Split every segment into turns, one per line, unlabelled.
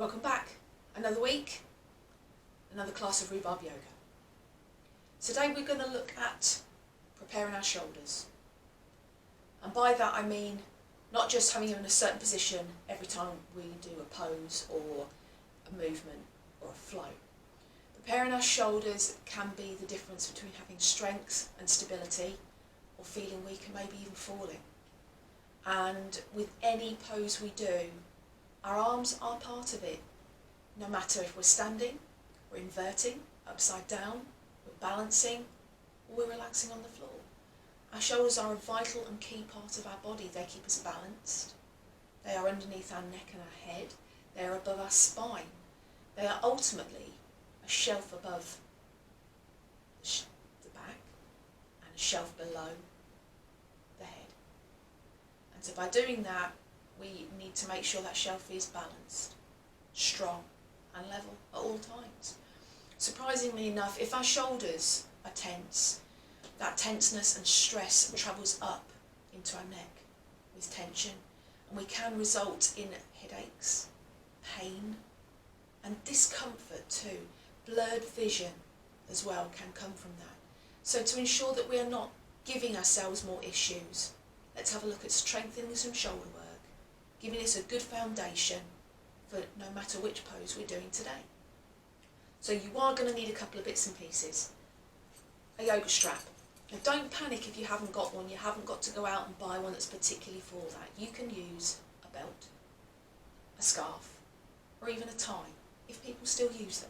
Welcome back. Another week, another class of rhubarb yoga. Today we're going to look at preparing our shoulders. And by that I mean not just having you in a certain position every time we do a pose or a movement or a flow. Preparing our shoulders can be the difference between having strength and stability or feeling weak and maybe even falling. And with any pose we do, our arms are part of it. No matter if we're standing, we're inverting, upside down, we're balancing, or we're relaxing on the floor. Our shoulders are a vital and key part of our body. They keep us balanced. They are underneath our neck and our head. They are above our spine. They are ultimately a shelf above the back and a shelf below the head. And so by doing that, we need to make sure that shelf is balanced, strong and level at all times. Surprisingly enough, if our shoulders are tense, that tenseness and stress travels up into our neck with tension, and we can result in headaches, pain and discomfort too. Blurred vision as well can come from that. So to ensure that we are not giving ourselves more issues, let's have a look at strengthening some shoulder work, giving us a good foundation for no matter which pose we're doing today. So you are going to need a couple of bits and pieces. A yoga strap. Now don't panic if you haven't got one. You haven't got to go out and buy one that's particularly for that. You can use a belt, a scarf, or even a tie, if people still use them.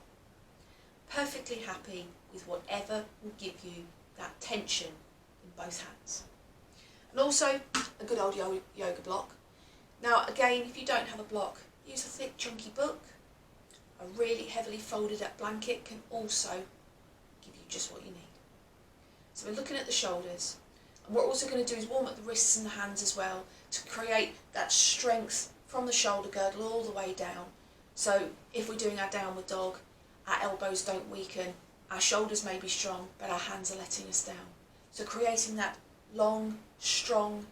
Perfectly happy with whatever will give you that tension in both hands. And also a good old yoga block. Now again, if you don't have a block, use a thick chunky book. A really heavily folded up blanket can also give you just what you need. So we're looking at the shoulders, and what we're also going to do is warm up the wrists and the hands as well to create that strength from the shoulder girdle all the way down. So if we're doing our downward dog, our elbows don't weaken, our shoulders may be strong, but our hands are letting us down. So creating that long, strong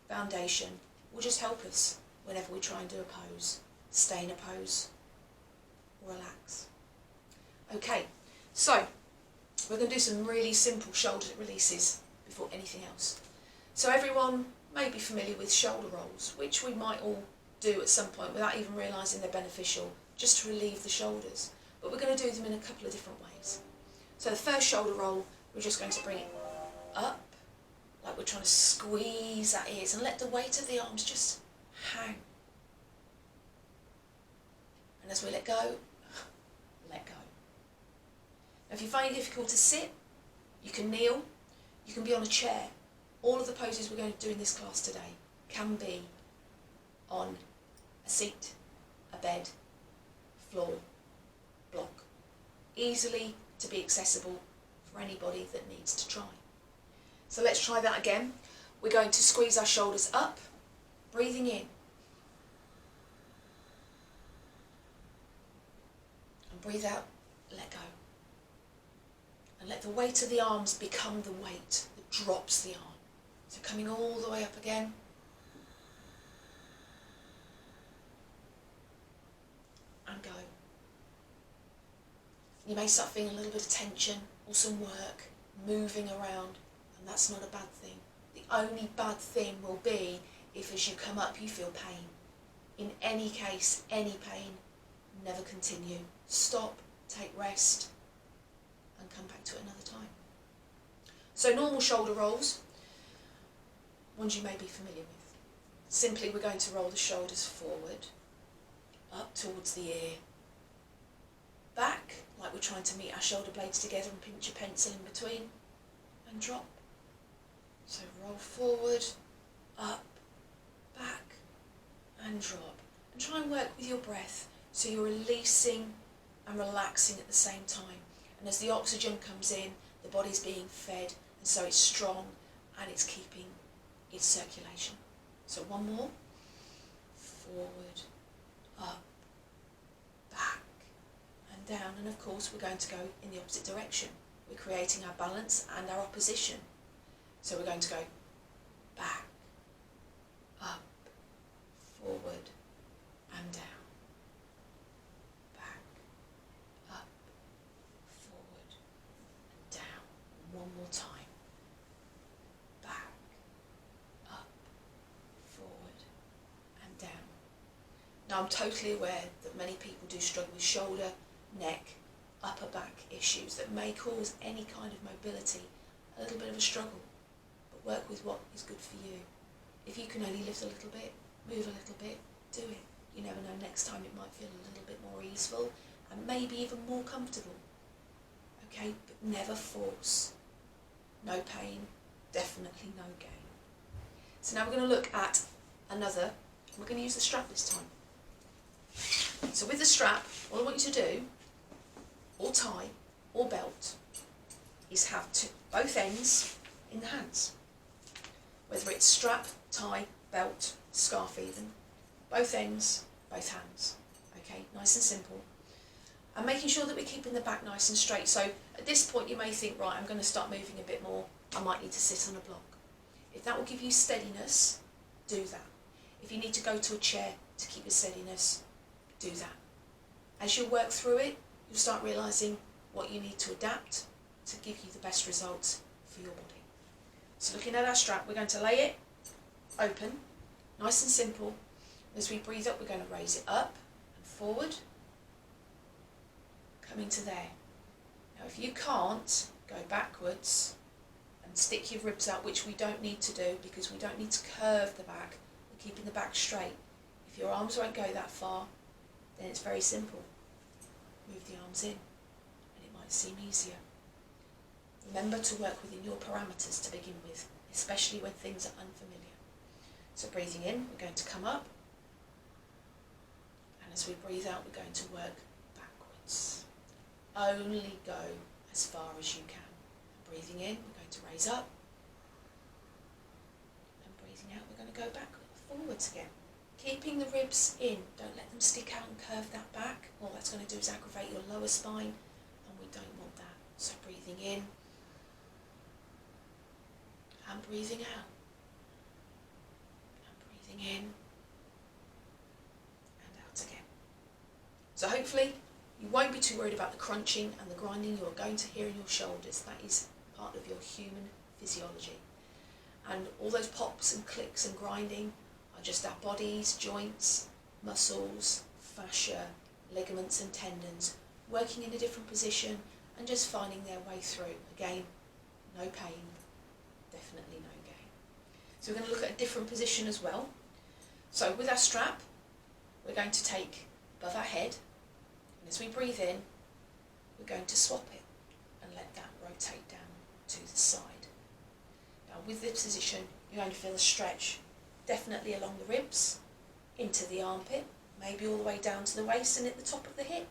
foundation will just help us whenever we try and do a pose, stay in a pose, or relax. Okay, so we're going to do some really simple shoulder releases before anything else. So everyone may be familiar with shoulder rolls, which we might all do at some point without even realising they're beneficial, just to relieve the shoulders. But we're going to do them in a couple of different ways. So the first shoulder roll, we're just going to bring it up, like we're trying to squeeze our ears, and let the weight of the arms just hang. And as we let go, let go. Now if you find it difficult to sit, you can kneel, you can be on a chair. All of the poses we're going to do in this class today can be on a seat, a bed, floor, block. Easily to be accessible for anybody that needs to try. So let's try that again. We're going to squeeze our shoulders up, breathing in. And breathe out, let go. And let the weight of the arms become the weight that drops the arm. So coming all the way up again. And go. You may start feeling a little bit of tension or some work moving around, and that's not a bad thing. The only bad thing will be if as you come up you feel pain. In any case, any pain, never continue. Stop, take rest, and come back to it another time. So normal shoulder rolls, ones you may be familiar with. Simply we're going to roll the shoulders forward, up towards the ear, back, like we're trying to meet our shoulder blades together and pinch a pencil in between, and drop. So roll forward, up, back, and drop. And try and work with your breath so you're releasing and relaxing at the same time. And as the oxygen comes in, the body's being fed, and so it's strong and it's keeping its circulation. So one more. Forward, up, back, and down. And of course we're going to go in the opposite direction. We're creating our balance and our opposition. So we're going to go back, up, forward, and down. Now, I'm totally aware that many people do struggle with shoulder, neck, upper back issues that may cause any kind of mobility a little bit of a struggle, but work with what is good for you. If you can only lift a little bit, move a little bit, do it. You never know, next time it might feel a little bit more easeful and maybe even more comfortable. Okay, but never force. No pain, definitely no gain. So now we're going to look at another, we're going to use the strap this time. So with the strap, all I want you to do, or tie, or belt, is have both ends in the hands. Whether it's strap, tie, belt, scarf even, both ends, both hands. Okay, nice and simple. And making sure that we're keeping the back nice and straight. So at this point you may think, right, I'm going to start moving a bit more. I might need to sit on a block. If that will give you steadiness, do that. If you need to go to a chair to keep your steadiness, do that. As you work through it, you'll start realising what you need to adapt to give you the best results for your body. So looking at our strap, we're going to lay it open, nice and simple. As we breathe up, we're going to raise it up and forward, coming to there. Now if you can't, go backwards and stick your ribs out, which we don't need to do because we don't need to curve the back. We're keeping the back straight. If your arms won't go that far, then it's very simple. Move the arms in and it might seem easier. Remember to work within your parameters to begin with, especially when things are unfamiliar. So breathing in, we're going to come up, and as we breathe out, we're going to work backwards. Only go as far as you can. And breathing in, we're going to raise up, and breathing out, we're going to go back forwards again. Keeping the ribs in, don't let them stick out and curve that back. All that's going to do is aggravate your lower spine, and we don't want that. So breathing in, and breathing out, and breathing in, and out again. So hopefully you won't be too worried about the crunching and the grinding you're going to hear in your shoulders. That is part of your human physiology. And all those pops and clicks and grinding are just our bodies, joints, muscles, fascia, ligaments and tendons working in a different position and just finding their way through. Again, no pain, definitely no gain. So we're going to look at a different position as well. So with our strap, we're going to take above our head, and as we breathe in, we're going to swap it and let that rotate down to the side. Now with this position, you're going to feel a stretch, definitely along the ribs, into the armpit, maybe all the way down to the waist and at the top of the hip.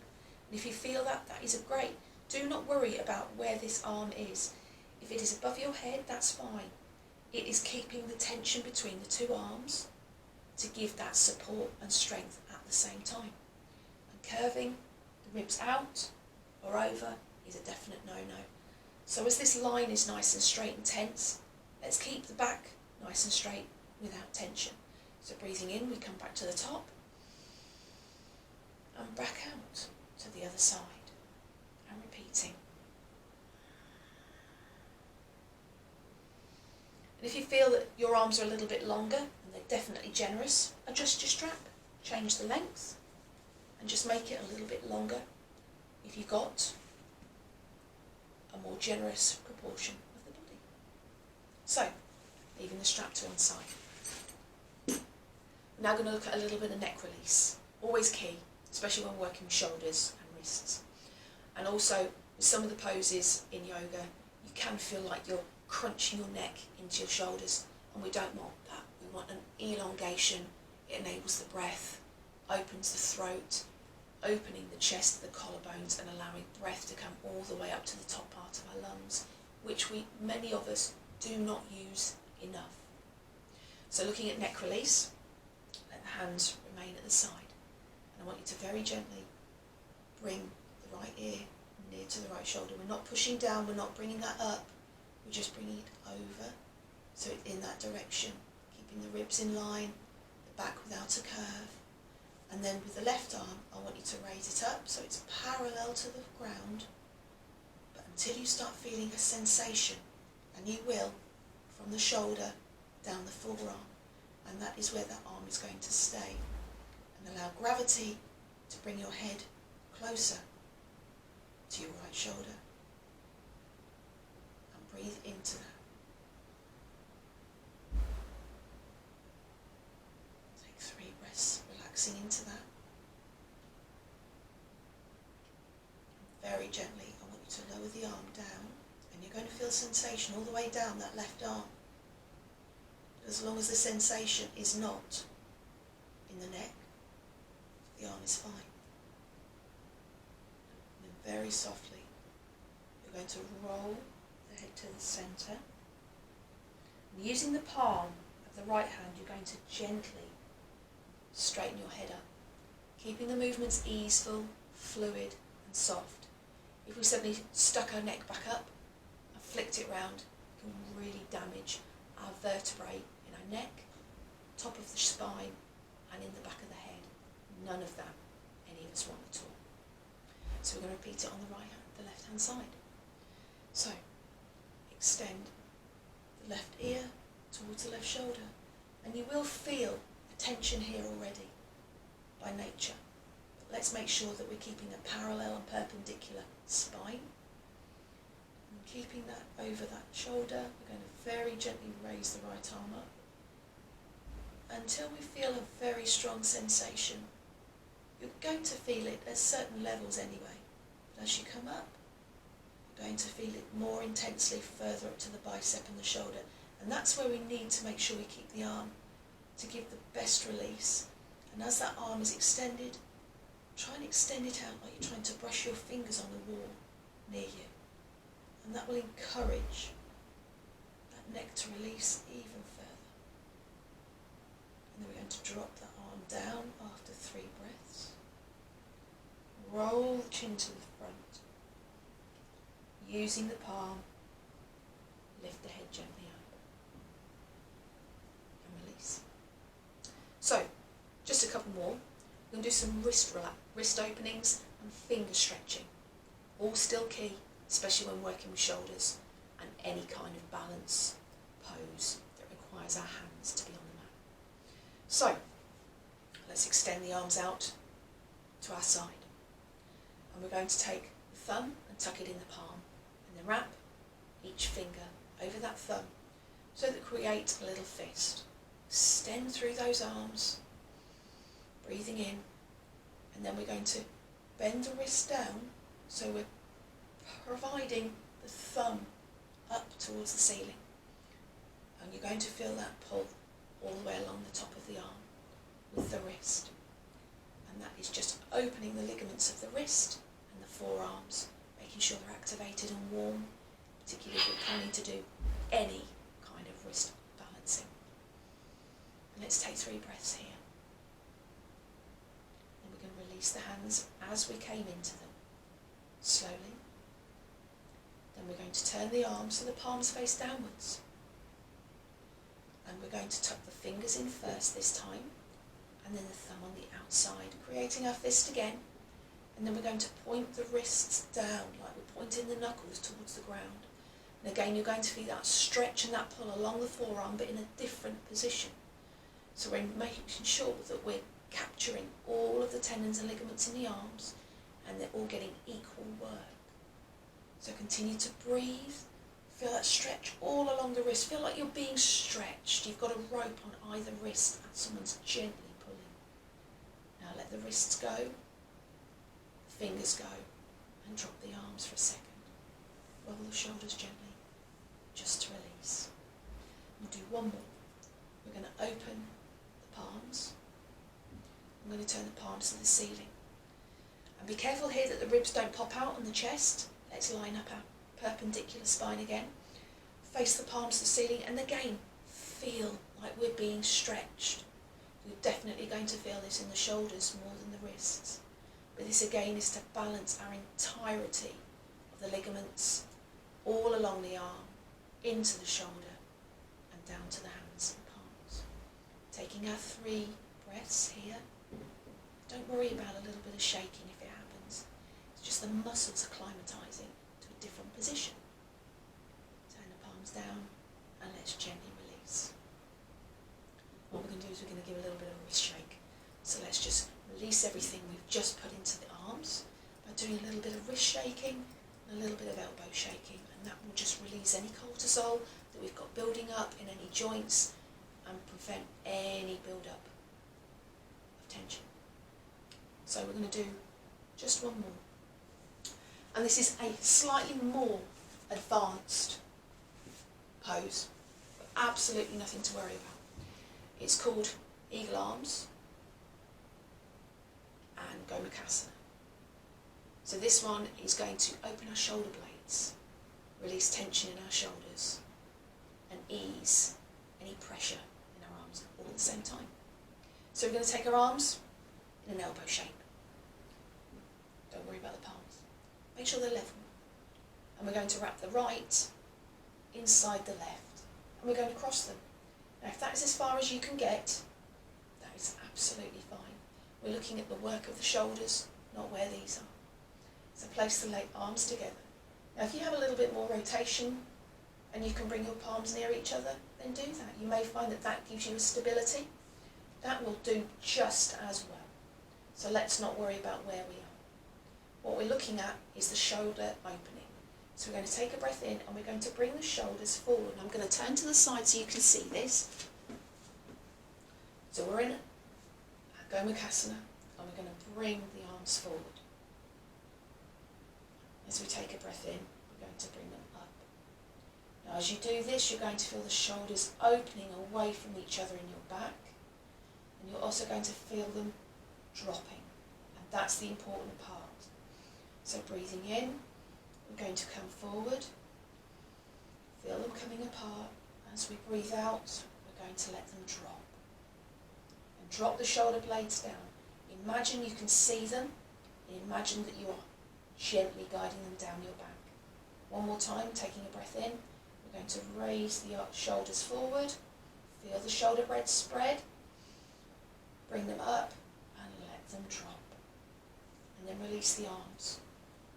And if you feel that, that is great. Do not worry about where this arm is. If it is above your head, that's fine. It is keeping the tension between the two arms to give that support and strength at the same time. And curving the ribs out or over is a definite no-no. So as this line is nice and straight and tense, let's keep the back nice and straight without tension. So breathing in, we come back to the top and back out to the other side and repeating. And if you feel that your arms are a little bit longer, and they're definitely generous, adjust your strap, change the length, and just make it a little bit longer if you've got a more generous proportion of the body. So, leaving the strap to one side. We're now going to look at a little bit of neck release. Always key, especially when working with shoulders and wrists. And also, with some of the poses in yoga, you can feel like you're crunching your neck into your shoulders, and we don't want that. We want an elongation. It enables the breath, opens the throat, opening the chest, the collarbones, and allowing breath to come all the way up to the top part of our lungs, which many of us do not use enough. So looking at neck release, let the hands remain at the side, and I want you to very gently bring the right ear near to the right shoulder. We're not pushing down, we're not bringing that up, we're just bringing it over, so it's in that direction, keeping the ribs in line, the back without a curve. And then with the left arm, I want you to raise it up so it's parallel to the ground, but until you start feeling a sensation, and you will, from the shoulder down the forearm, and that is where that arm is going to stay. And And allow gravity to bring your head closer to your right shoulder. And breathe into that. Take 3 breaths, relaxing into that. And very gently, I want you to lower the arm down, and you're going to feel sensation all the way down that left arm. As long as the sensation is not in the neck, the arm is fine. And then very softly, you're going to roll the head to the centre. And using the palm of the right hand, you're going to gently straighten your head up, keeping the movements easeful, fluid and soft. If we suddenly stuck our neck back up and flicked it round, it can really damage our vertebrae in our neck, top of the spine and in the back of the head. None of that any of us want at all. So we're going to repeat it on the left hand side. So extend the left ear towards the left shoulder, and you will feel a tension here already by nature. But let's make sure that we're keeping a parallel and perpendicular spine. And keeping that over that shoulder, we're going to very gently raise the right arm up until we feel a very strong sensation. You're going to feel it at certain levels anyway, but as you come up, you're going to feel it more intensely further up to the bicep and the shoulder. And that's where we need to make sure we keep the arm to give the best release. And as that arm is extended, try and extend it out like you're trying to brush your fingers on the wall near you. And that will encourage that neck to release even further. And then we're going to drop the arm down after 3 breaths. Roll the chin to the front. Using the palm, lift the head gently up. And release. So, just a couple more. We're going to do some wrist openings and finger stretching. All still key, especially when working with shoulders and any kind of balance pose that requires our hands to be on the mat. So, let's extend the arms out to our side. And we're going to take the thumb and tuck it in the palm, and then wrap each finger over that thumb so that create a little fist. Extend through those arms, breathing in, and then we're going to bend the wrist down so we're providing the thumb up towards the ceiling. And you're going to feel that pull all the way along the top of the arm with the wrist. And that is just opening the ligaments of the wrist and the forearms, making sure they're activated and warm, particularly if we're planning to do any kind of wrist balancing. And let's take 3 breaths here. And we're going to release the hands as we came into them, slowly. Then we're going to turn the arms so the palms face downwards. And we're going to tuck the fingers in first this time, and then the thumb on the outside, creating our fist again. And then we're going to point the wrists down, like we're pointing the knuckles towards the ground. And again, you're going to feel that stretch and that pull along the forearm, but in a different position. So we're making sure that we're capturing all of the tendons and ligaments in the arms, and they're all getting equal work. So continue to breathe. Feel that stretch all along the wrist. Feel like you're being stretched. You've got a rope on either wrist and someone's gently pulling. Now let the wrists go, the fingers go, and drop the arms for a second. Roll the shoulders gently, just to release. We'll do one more. We're going to open the palms. I'm going to turn the palms to the ceiling. And be careful here that the ribs don't pop out on the chest. Let's line up our perpendicular spine again. Face the palms to the ceiling, and again, feel like we're being stretched. We're definitely going to feel this in the shoulders more than the wrists. But this again is to balance our entirety of the ligaments all along the arm, into the shoulder, and down to the hands and palms. Taking our 3 breaths here. Don't worry about a little bit of shaking if it happens. It's just the muscles acclimatizing to a different position. Turn the palms down and let's gently release. What we're going to do is we're going to give a little bit of a wrist shake. So let's just release everything we've just put into the arms by doing a little bit of wrist shaking and a little bit of elbow shaking, and that will just release any cortisol that we've got building up in any joints and prevent any build-up of tension. So we're going to do just one more. And this is a slightly more advanced pose, but absolutely nothing to worry about. It's called Eagle Arms and Gomukhasana. So this one is going to open our shoulder blades, release tension in our shoulders, and ease any pressure in our arms all at the same time. So we're going to take our arms in an elbow shape. Don't worry about the palms. Make sure they're level. And we're going to wrap the right inside the left. And we're going to cross them. Now if that is as far as you can get, that is absolutely fine. We're looking at the work of the shoulders, not where these are. So place the arms together. Now if you have a little bit more rotation and you can bring your palms near each other, then do that. You may find that that gives you a stability. That will do just as well. So let's not worry about where we are. What we're looking at is the shoulder opening. So we're going to take a breath in and we're going to bring the shoulders forward. I'm going to turn to the side so you can see this. So we're in Gomukhasana and we're going to bring the arms forward. As we take a breath in, we're going to bring them up. Now as you do this, you're going to feel the shoulders opening away from each other in your back. And you're also going to feel them dropping. And that's the important part. So breathing in, we're going to come forward. Feel them coming apart. As we breathe out, we're going to let them drop. And drop the shoulder blades down. Imagine you can see them. And imagine that you are gently guiding them down your back. One more time, taking a breath in. We're going to raise the shoulders forward. Feel the shoulder blades spread. Bring them up and let them drop. And then release the arms.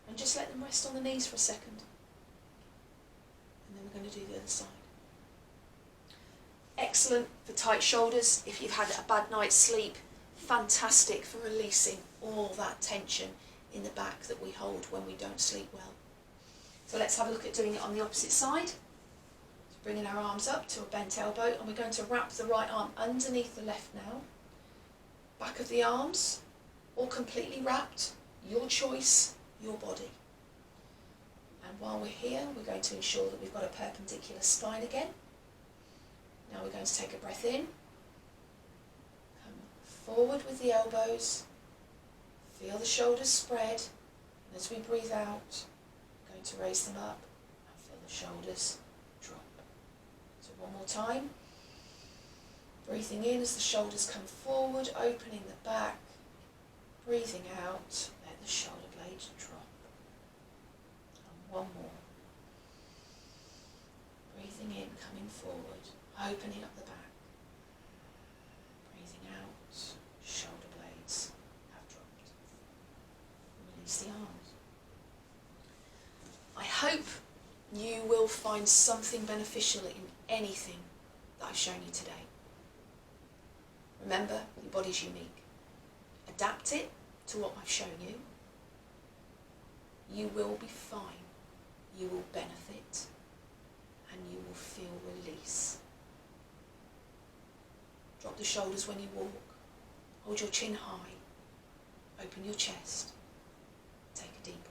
And just let them rest on the knees for a second. And then we're going to do the other side. Excellent for tight shoulders. If you've had a bad night's sleep, fantastic for releasing all that tension in the back that we hold when we don't sleep well. So let's have a look at doing it on the opposite side. So bringing our arms up to a bent elbow, and we're going to wrap the right arm underneath the left now. Back of the arms, all completely wrapped, your choice, your body. And while we're here, we're going to ensure that we've got a perpendicular spine again. Now we're going to take a breath in, come forward with the elbows, feel the shoulders spread, and as we breathe out, we're going to raise them up and feel the shoulders drop. So one more time, breathing in as the shoulders come forward, opening the back, breathing out, let the shoulder blades drop. And one more. Breathing in, coming forward, opening up the back. Breathing out, shoulder blades have dropped. Release the arms. I hope you will find something beneficial in anything that I've shown you today. Remember, your body's unique. Adapt it to what I've shown you. You will be fine. You will benefit. And you will feel release. Drop the shoulders when you walk. Hold your chin high. Open your chest. Take a deep breath.